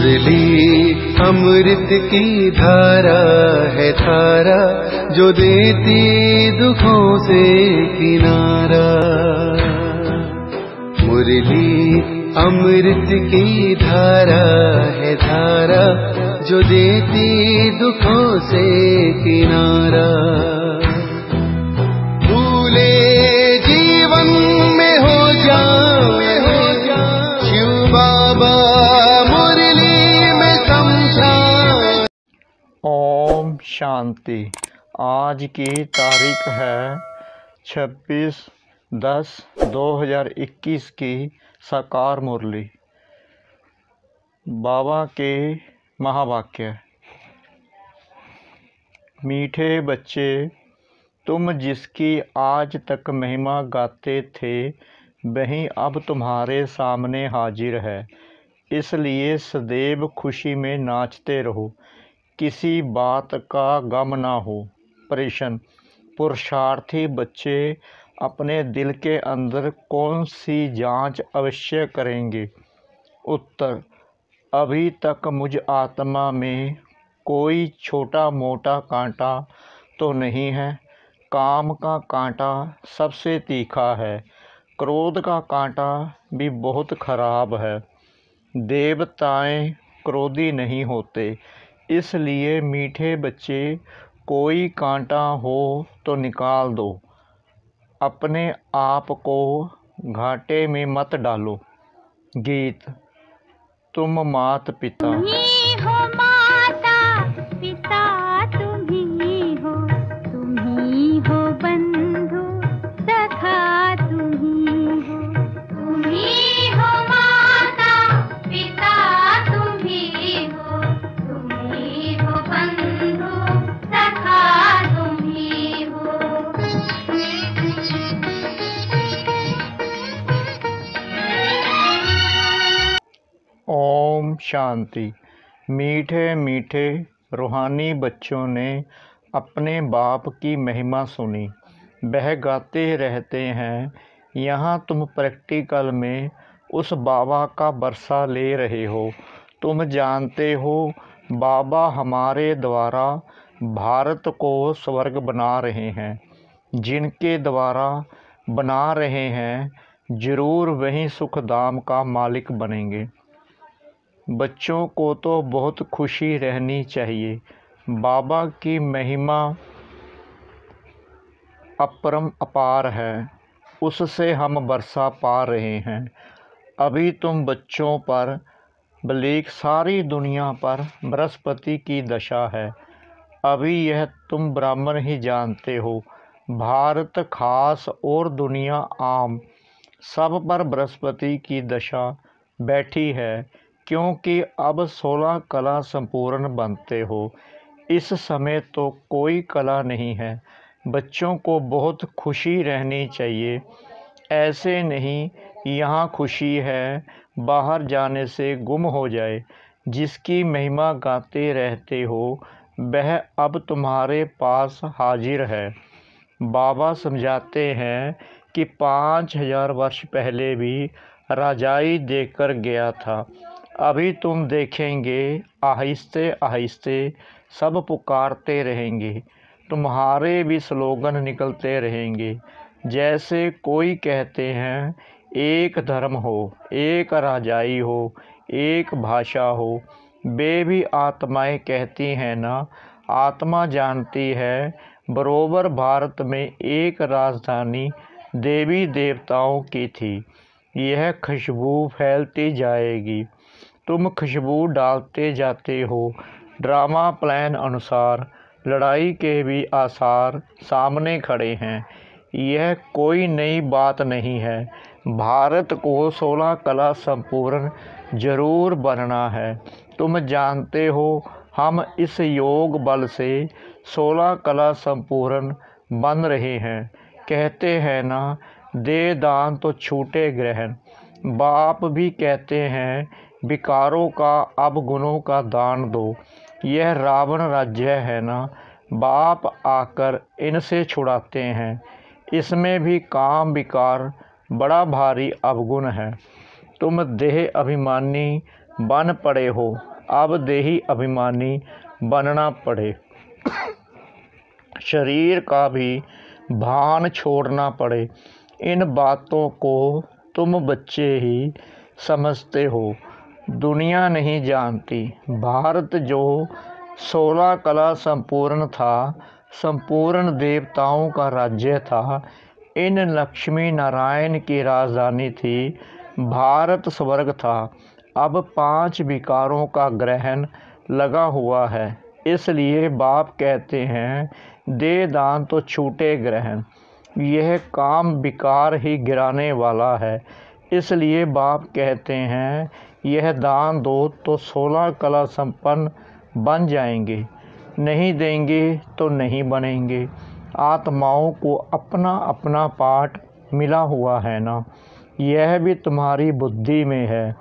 मुरली अमृत की धारा है धारा, जो देती दुखों से किनारा। मुरली अमृत की धारा है धारा, जो देती दुखों से किनारा। भूले जीवन में हो जाए शिव बाबा मुरली में समझा। ओम शांति। आज की तारीख है 26/10/2021 की साकार मुरली। बाबा के महावाक्य। मीठे बच्चे, तुम जिसकी आज तक महिमा गाते थे वही अब तुम्हारे सामने हाजिर है, इसलिए सदैव खुशी में नाचते रहो, किसी बात का गम ना हो। प्रश्न: पुरुषार्थी बच्चे अपने दिल के अंदर कौन सी जांच अवश्य करेंगे? उत्तर: अभी तक मुझ आत्मा में कोई छोटा मोटा कांटा तो नहीं है। काम का कांटा सबसे तीखा है, क्रोध का कांटा भी बहुत खराब है। देवताएं क्रोधी नहीं होते, इसलिए मीठे बच्चे कोई कांटा हो तो निकाल दो, अपने आप को घाटे में मत डालो। गीत। तुम मात पिता तुम्ही हो, माता पिता तुम्ही हो बंधु सखा तुम्ही हो माता पिता तुम्ही हो बंधु सखा तुम्ही हो। ओम शांति। मीठे मीठे रूहानी बच्चों ने अपने बाप की महिमा सुनी, वह गाते रहते हैं। यहाँ तुम प्रैक्टिकल में उस बाबा का बरसा ले रहे हो। तुम जानते हो बाबा हमारे द्वारा भारत को स्वर्ग बना रहे हैं। जिनके द्वारा बना रहे हैं जरूर वही सुखधाम का मालिक बनेंगे। बच्चों को तो बहुत खुशी रहनी चाहिए। बाबा की महिमा अपार है, उससे हम बरसा पा रहे हैं। अभी तुम बच्चों पर बल्कि सारी दुनिया पर बृहस्पति की दशा है। अभी यह तुम ब्राह्मण ही जानते हो। भारत खास और दुनिया आम सब पर बृहस्पति की दशा बैठी है, क्योंकि अब 16 कला संपूर्ण बनते हो। इस समय तो कोई कला नहीं है। बच्चों को बहुत खुशी रहनी चाहिए। ऐसे नहीं यहाँ खुशी है, बाहर जाने से गुम हो जाए। जिसकी महिमा गाते रहते हो वह अब तुम्हारे पास हाजिर है। बाबा समझाते हैं कि 5000 वर्ष पहले भी राजाई देकर गया था। अभी तुम देखेंगे आहिस्ते आहिस्ते सब पुकारते रहेंगे, तुम्हारे भी स्लोगन निकलते रहेंगे। जैसे कोई कहते हैं एक धर्म हो, एक राजाई हो, एक भाषा हो, वे भी आत्माएं कहती हैं ना। आत्मा जानती है बरोबर भारत में एक राजधानी देवी देवताओं की थी। यह खुशबू फैलती जाएगी। तुम खुशबू डालते जाते हो। ड्रामा प्लान अनुसार लड़ाई के भी आसार सामने खड़े हैं। यह कोई नई बात नहीं है। भारत को 16 कला संपूर्ण जरूर बनना है। तुम जानते हो हम इस योग बल से 16 कला संपूर्ण बन रहे हैं। कहते हैं ना, दे दान तो छूटे ग्रहण। बाप भी कहते हैं विकारों का अब गुणों का दान दो। यह रावण राज्य है ना, बाप आकर इनसे छुड़ाते हैं। इसमें भी काम विकार बड़ा भारी अवगुण है। तुम देह अभिमानी बन पड़े हो। अब देही अभिमानी बनना पड़े, शरीर का भी भान छोड़ना पड़े। इन बातों को तुम बच्चे ही समझते हो, दुनिया नहीं जानती। भारत जो 16 कला संपूर्ण था, संपूर्ण देवताओं का राज्य था, इन लक्ष्मी नारायण की राजधानी थी, भारत स्वर्ग था। अब 5 विकारों का ग्रहण लगा हुआ है, इसलिए बाप कहते हैं दे दान तो छूटे ग्रहण। यह काम विकार ही गिराने वाला है, इसलिए बाप कहते हैं यह दान दो तो 16 कला संपन्न बन जाएंगे, नहीं देंगे तो नहीं बनेंगे। आत्माओं को अपना अपना पाठ मिला हुआ है ना, यह भी तुम्हारी बुद्धि में है।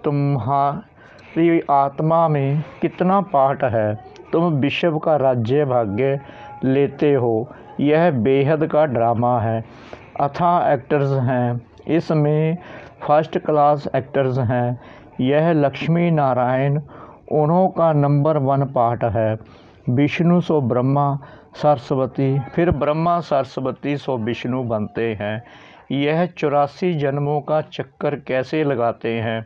तुम्हारी आत्मा में कितना पाठ है, तुम विश्व का राज्य भाग्य लेते हो। यह बेहद का ड्रामा है, अथाह एक्टर्स हैं, इसमें फर्स्ट क्लास एक्टर्स हैं। यह लक्ष्मी नारायण उन्हों का नंबर 1 पाठ है। विष्णु सो ब्रह्मा सरस्वती, फिर ब्रह्मा सरस्वती सो विष्णु बनते हैं। यह 84 जन्मों का चक्कर कैसे लगाते हैं,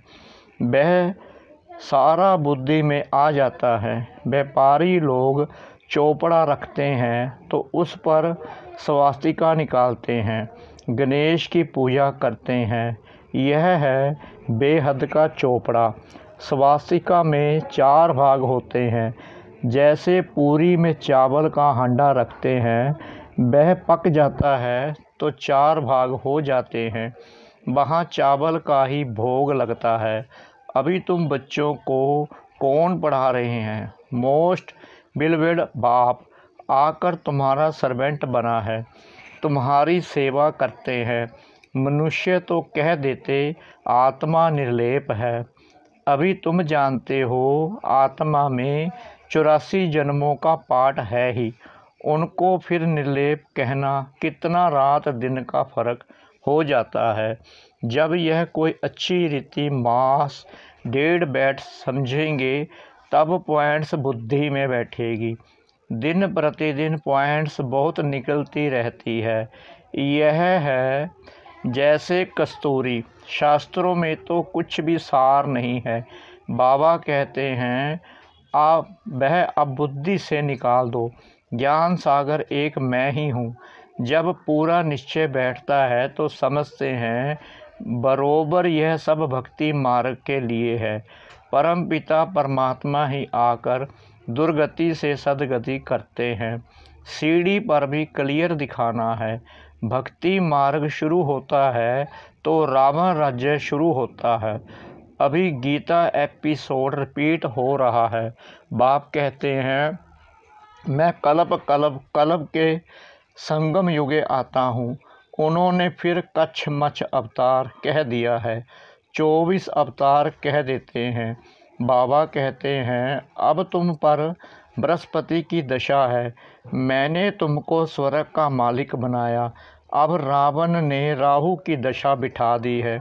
वह सारा बुद्धि में आ जाता है। व्यापारी लोग चौपड़ा रखते हैं तो उस पर स्वास्तिका निकालते हैं, गणेश की पूजा करते हैं। यह है बेहद का चौपड़ा। स्वास्तिका में 4 भाग होते हैं। जैसे पूरी में चावल का हांडा रखते हैं, वह पक जाता है तो 4 भाग हो जाते हैं, वहाँ चावल का ही भोग लगता है। अभी तुम बच्चों को कौन पढ़ा रहे हैं? मोस्ट बिलवेड बाप आकर तुम्हारा सर्वेंट बना है, तुम्हारी सेवा करते हैं। मनुष्य तो कह देते आत्मा निर्लेप है। अभी तुम जानते हो आत्मा में 84 जन्मों का पाठ है ही, उनको फिर निर्लेप कहना कितना रात दिन का फर्क हो जाता है। जब यह कोई अच्छी रीति मास 1.5 बैठ समझेंगे तब पॉइंट्स बुद्धि में बैठेगी। दिन प्रतिदिन पॉइंट्स बहुत निकलती रहती है। यह है जैसे कस्तूरी, शास्त्रों में तो कुछ भी सार नहीं है। बाबा कहते हैं आप वह अब बुद्धि से निकाल दो, ज्ञान सागर एक मैं ही हूँ। जब पूरा निश्चय बैठता है तो समझते हैं बरोबर यह सब भक्ति मार्ग के लिए है। परम पिता परमात्मा ही आकर दुर्गति से सदगति करते हैं। सीढ़ी पर भी क्लियर दिखाना है। भक्ति मार्ग शुरू होता है तो रावण राज्य शुरू होता है। अभी गीता एपिसोड रिपीट हो रहा है। बाप कहते हैं मैं कल्प के संगम युगे आता हूँ। उन्होंने फिर कच्छ मच्छ अवतार कह दिया है, 24 अवतार कह देते हैं। बाबा कहते हैं अब तुम पर बृहस्पति की दशा है, मैंने तुमको स्वर्ग का मालिक बनाया। अब रावण ने राहु की दशा बिठा दी है।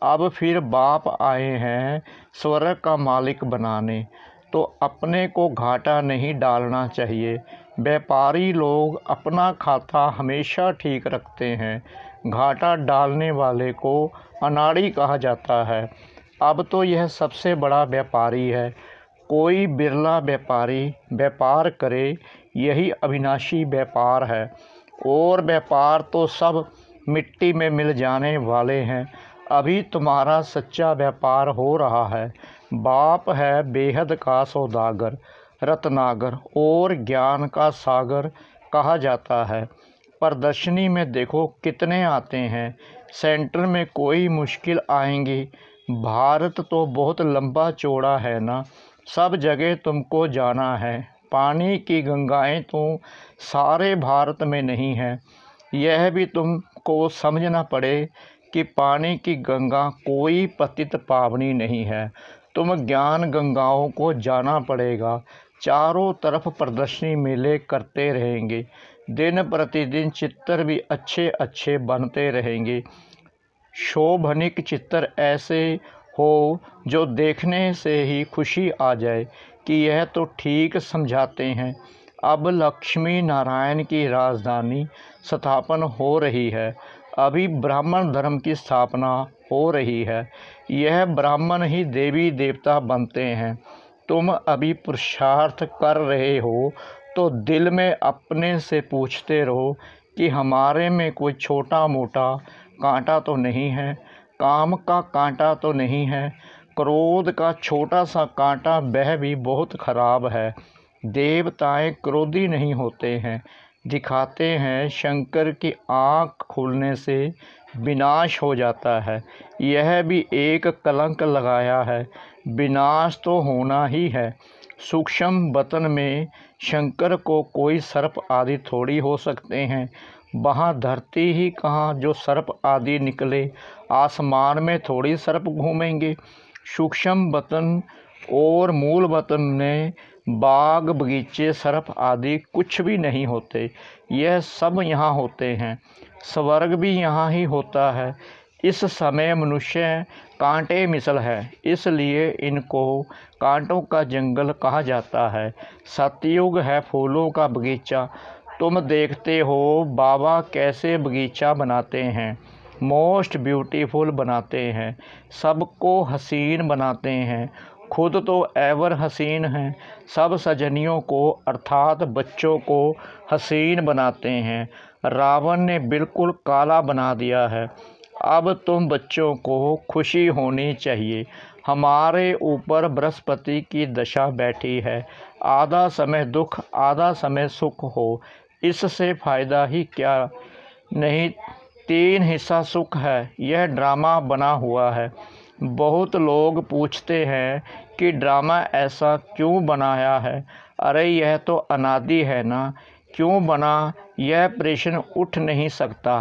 अब फिर बाप आए हैं स्वर्ग का मालिक बनाने, तो अपने को घाटा नहीं डालना चाहिए। व्यापारी लोग अपना खाता हमेशा ठीक रखते हैं, घाटा डालने वाले को अनाड़ी कहा जाता है। अब तो यह सबसे बड़ा व्यापारी है। कोई बिरला व्यापारी व्यापार करे, यही अविनाशी व्यापार है। और व्यापार तो सब मिट्टी में मिल जाने वाले हैं। अभी तुम्हारा सच्चा व्यापार हो रहा है। बाप है बेहद का सौदागर, रत्नागर और ज्ञान का सागर कहा जाता है। प्रदर्शनी में देखो कितने आते हैं, सेंटर में कोई मुश्किल आएंगी। भारत तो बहुत लंबा चौड़ा है ना, सब जगह तुमको जाना है। पानी की गंगाएं तो सारे भारत में नहीं है, यह भी तुमको समझना पड़े कि पानी की गंगा कोई पतित पावनी नहीं है। तुम ज्ञान गंगाओं को जाना पड़ेगा। चारों तरफ प्रदर्शनी मेले करते रहेंगे, दिन प्रतिदिन चित्र भी अच्छे अच्छे बनते रहेंगे। शोभनिक चित्र ऐसे हो जो देखने से ही खुशी आ जाए कि यह तो ठीक समझाते हैं। अब लक्ष्मी नारायण की राजधानी स्थापन हो रही है। अभी ब्राह्मण धर्म की स्थापना हो रही है। यह ब्राह्मण ही देवी देवता बनते हैं। तुम अभी पुरुषार्थ कर रहे हो तो दिल में अपने से पूछते रहो कि हमारे में कोई छोटा मोटा कांटा तो नहीं है, काम का कांटा तो नहीं है, क्रोध का छोटा सा कांटा वह भी बहुत खराब है। देवताएं क्रोधी नहीं होते हैं, दिखाते हैं शंकर की आँख खुलने से विनाश हो जाता है। यह भी एक कलंक लगाया है, विनाश तो होना ही है। सूक्ष्म वतन में शंकर को कोई सर्प आदि थोड़ी हो सकते हैं। वहाँ धरती ही कहाँ जो सर्प आदि निकले, आसमान में थोड़ी सर्प घूमेंगे। सूक्ष्म वतन और मूल वतन में बाग बगीचे सर्प आदि कुछ भी नहीं होते। यह सब यहाँ होते हैं। स्वर्ग भी यहाँ ही होता है। इस समय मनुष्य कांटे मिसल है, इसलिए इनको कांटों का जंगल कहा जाता है। सतयुग है फूलों का बगीचा। तुम देखते हो बाबा कैसे बगीचा बनाते हैं, मोस्ट ब्यूटीफुल बनाते हैं, सबको हसीन बनाते हैं, खुद तो एवर हसीन हैं, सब सजनियों को अर्थात बच्चों को हसीन बनाते हैं। रावण ने बिल्कुल काला बना दिया है। अब तुम बच्चों को खुशी होनी चाहिए। हमारे ऊपर बृहस्पति की दशा बैठी है। आधा समय दुख आधा समय सुख हो, इससे फ़ायदा ही क्या नहीं। 3 हिस्सा सुख है। यह ड्रामा बना हुआ है। बहुत लोग पूछते हैं कि ड्रामा ऐसा क्यों बनाया है। अरे यह तो अनादि है ना, क्यों बना यह प्रश्न उठ नहीं सकता।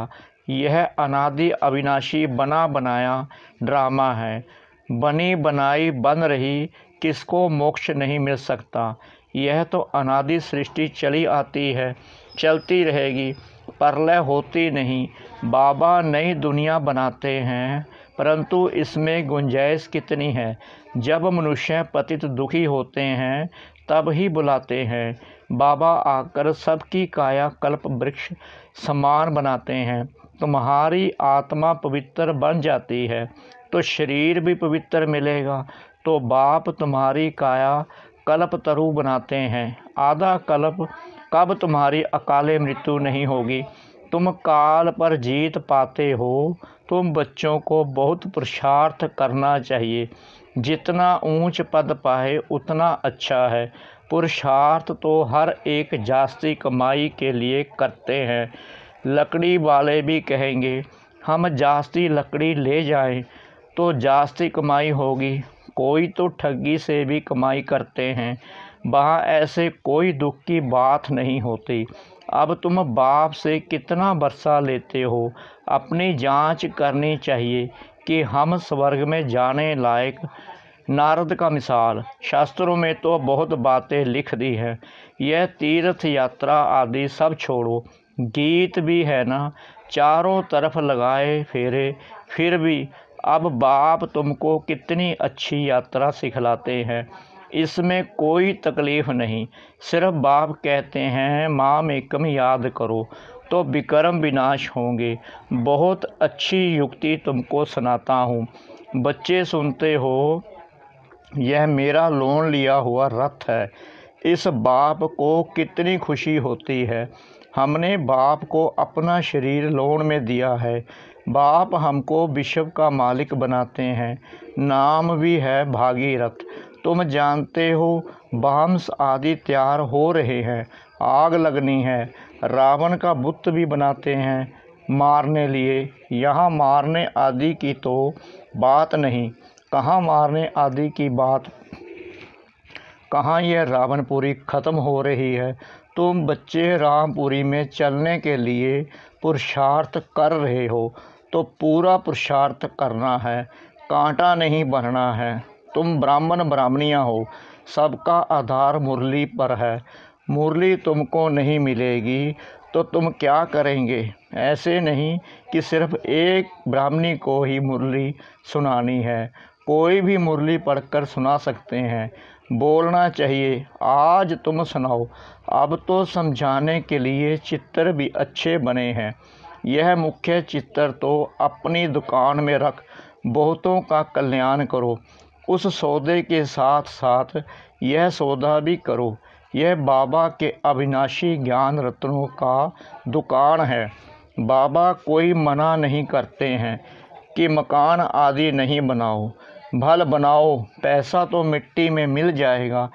यह अनादि अविनाशी बना बनाया ड्रामा है। बनी बनाई बन रही, किसको मोक्ष नहीं मिल सकता। यह तो अनादि सृष्टि चली आती है, चलती रहेगी, प्रलय होती नहीं। बाबा नई दुनिया बनाते हैं, परंतु इसमें गुंजाइश कितनी है। जब मनुष्य पतित दुखी होते हैं तब ही बुलाते हैं। बाबा आकर सबकी काया कल्प वृक्ष समान बनाते हैं। तुम्हारी आत्मा पवित्र बन जाती है तो शरीर भी पवित्र मिलेगा। तो बाप तुम्हारी काया कल्प तरु बनाते हैं। आधा कल्प कब तुम्हारी अकाले मृत्यु नहीं होगी। तुम काल पर जीत पाते हो। तुम बच्चों को बहुत पुरुषार्थ करना चाहिए। जितना ऊंच पद पाए उतना अच्छा है। पुरुषार्थ तो हर एक जास्ती कमाई के लिए करते हैं। लकड़ी वाले भी कहेंगे हम जास्ती लकड़ी ले जाएं तो जास्ती कमाई होगी। कोई तो ठगी से भी कमाई करते हैं। वहाँ ऐसे कोई दुख की बात नहीं होती। अब तुम बाप से कितना वर्षा लेते हो, अपनी जांच करनी चाहिए कि हम स्वर्ग में जाने लायक। नारद का मिसाल, शास्त्रों में तो बहुत बातें लिख दी हैं। यह तीर्थ यात्रा आदि सब छोड़ो, गीत भी है ना, चारों तरफ लगाए फेरे। फिर भी अब बाप तुमको कितनी अच्छी यात्रा सिखलाते हैं, इसमें कोई तकलीफ़ नहीं। सिर्फ बाप कहते हैं माम एकम याद करो तो विक्रम विनाश होंगे। बहुत अच्छी युक्ति तुमको सुनाता हूँ, बच्चे सुनते हो। यह मेरा लोन लिया हुआ रथ है। इस बाप को कितनी खुशी होती है। हमने बाप को अपना शरीर लोन में दिया है। बाप हमको विश्व का मालिक बनाते हैं। नाम भी है भागीरथ। तुम जानते हो बाम्स आदि तैयार हो रहे हैं, आग लगनी है। रावण का बुत भी बनाते हैं मारने लिए। यहाँ मारने आदि की तो बात नहीं। कहाँ मारने आदि की बात, कहाँ यह रावणपुरी ख़त्म हो रही है। तुम बच्चे रामपुरी में चलने के लिए पुरुषार्थ कर रहे हो तो पूरा पुरुषार्थ करना है, कांटा नहीं बनना है। तुम ब्राह्मण ब्राह्मणियाँ हो, सबका आधार मुरली पर है। मुरली तुमको नहीं मिलेगी तो तुम क्या करेंगे। ऐसे नहीं कि सिर्फ एक ब्राह्मणी को ही मुरली सुनानी है। कोई भी मुरली पढ़कर सुना सकते हैं। बोलना चाहिए, आज तुम सुनाओ। अब तो समझाने के लिए चित्र भी अच्छे बने हैं। यह मुख्य चित्र तो अपनी दुकान में रख बहुतों का कल्याण करो। उस सौदे के साथ साथ यह सौदा भी करो। यह बाबा के अविनाशी ज्ञान रत्नों का दुकान है। बाबा कोई मना नहीं करते हैं कि मकान आदि नहीं बनाओ, भल बनाओ, पैसा तो मिट्टी में मिल जाएगा,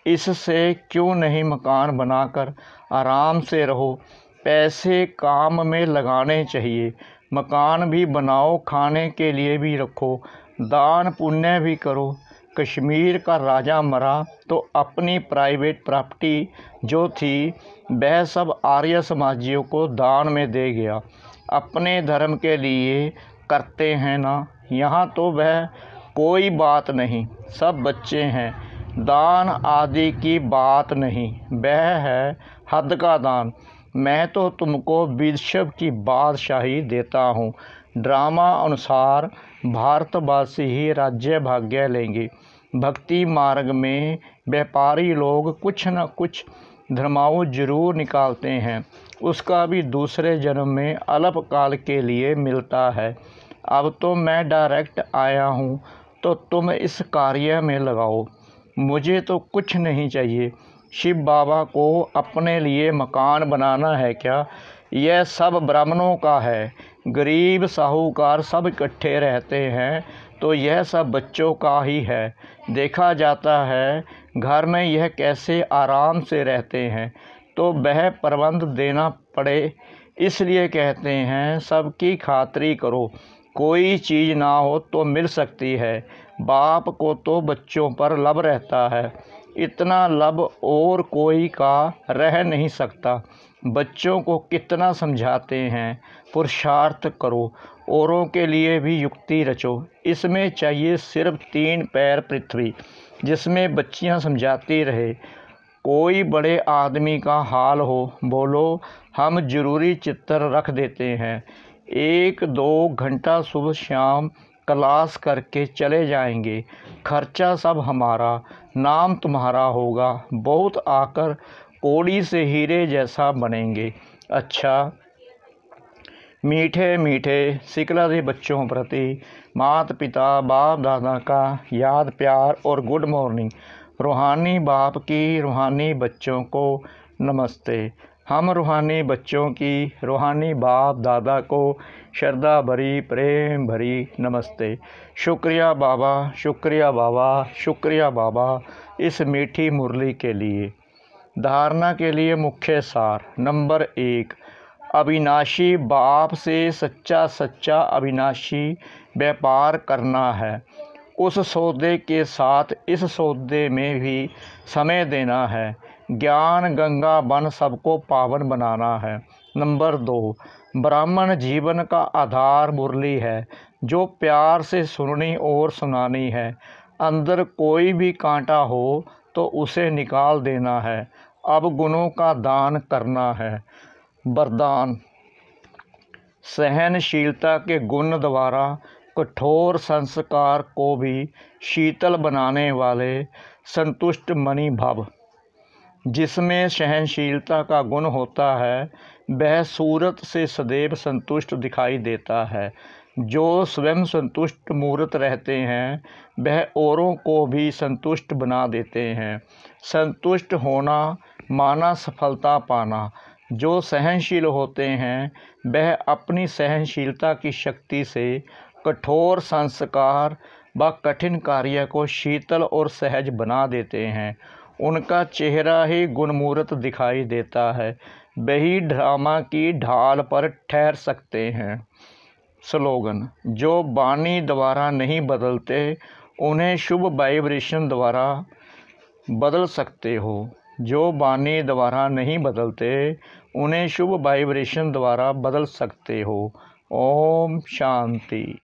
इससे क्यों नहीं मकान बनाकर आराम से रहो। पैसे काम में लगाने चाहिए। मकान भी बनाओ, खाने के लिए भी रखो, दान पुण्य भी करो। कश्मीर का राजा मरा तो अपनी प्राइवेट प्रॉपर्टी जो थी वह सब आर्य समाजियों को दान में दे गया। अपने धर्म के लिए करते हैं ना, यहाँ तो वह कोई बात नहीं, सब बच्चे हैं। दान आदि की बात नहीं, वह है हद का दान। मैं तो तुमको विश्व की बादशाही देता हूँ। ड्रामा अनुसार भारतवासी ही राज्य भाग्य लेंगे। भक्ति मार्ग में व्यापारी लोग कुछ न कुछ धर्माऊ जरूर निकालते हैं, उसका भी दूसरे जन्म में अल्पकाल के लिए मिलता है। अब तो मैं डायरेक्ट आया हूँ तो तुम इस कार्य में लगाओ। मुझे तो कुछ नहीं चाहिए। शिव बाबा को अपने लिए मकान बनाना है क्या? यह सब ब्राह्मणों का है। गरीब साहूकार सब इकट्ठे रहते हैं तो यह सब बच्चों का ही है। देखा जाता है घर में यह कैसे आराम से रहते हैं, तो वह प्रबंध देना पड़े, इसलिए कहते हैं सबकी खातिरी करो। कोई चीज़ ना हो तो मिल सकती है। बाप को तो बच्चों पर लब रहता है, इतना लब और कोई का रह नहीं सकता। बच्चों को कितना समझाते हैं, पुरुषार्थ करो, औरों के लिए भी युक्ति रचो। इसमें चाहिए सिर्फ 3 पैर पृथ्वी, जिसमें बच्चियां समझाती रहे। कोई बड़े आदमी का हाल हो, बोलो, हम जरूरी चित्र रख देते हैं। 1-2 घंटा सुबह शाम क्लास करके चले जाएंगे। खर्चा सब हमारा, नाम तुम्हारा होगा। बहुत आकर कौड़ी से हीरे जैसा बनेंगे। अच्छा, मीठे मीठे सिकलरे बच्चों प्रति माता पिता बाप दादा का याद प्यार और गुड मॉर्निंग। रूहानी बाप की रूहानी बच्चों को नमस्ते। हम रूहानी बच्चों की रूहानी बाप दादा को श्रद्धा भरी प्रेम भरी नमस्ते। शुक्रिया बाबा, शुक्रिया बाबा, शुक्रिया बाबा इस मीठी मुरली के लिए। धारणा के लिए मुख्य सार। नंबर 1, अविनाशी बाप से सच्चा सच्चा अविनाशी व्यापार करना है। उस सौदे के साथ इस सौदे में भी समय देना है। ज्ञान गंगा बन सबको पावन बनाना है। नंबर 2, ब्राह्मण जीवन का आधार मुरली है, जो प्यार से सुननी और सुनानी है। अंदर कोई भी कांटा हो तो उसे निकाल देना है। अब गुणों का दान करना है। वरदान। सहनशीलता के गुण द्वारा कठोर संस्कार को भी शीतल बनाने वाले संतुष्ट मणि भव। जिसमें सहनशीलता का गुण होता है वह सूरत से सदैव संतुष्ट दिखाई देता है। जो स्वयं संतुष्ट मूर्त रहते हैं वह औरों को भी संतुष्ट बना देते हैं। संतुष्ट होना माना सफलता पाना। जो सहनशील होते हैं वह अपनी सहनशीलता की शक्ति से कठोर संस्कार व कठिन कार्य को शीतल और सहज बना देते हैं। उनका चेहरा ही गुणमूर्त दिखाई देता है। वही ड्रामा की ढाल पर ठहर सकते हैं। स्लोगन। जो वाणी द्वारा नहीं बदलते उन्हें शुभ वाइब्रेशन द्वारा बदल सकते हो। जो वाणी द्वारा नहीं बदलते उन्हें शुभ वाइब्रेशन द्वारा बदल सकते हो। ओम शांति।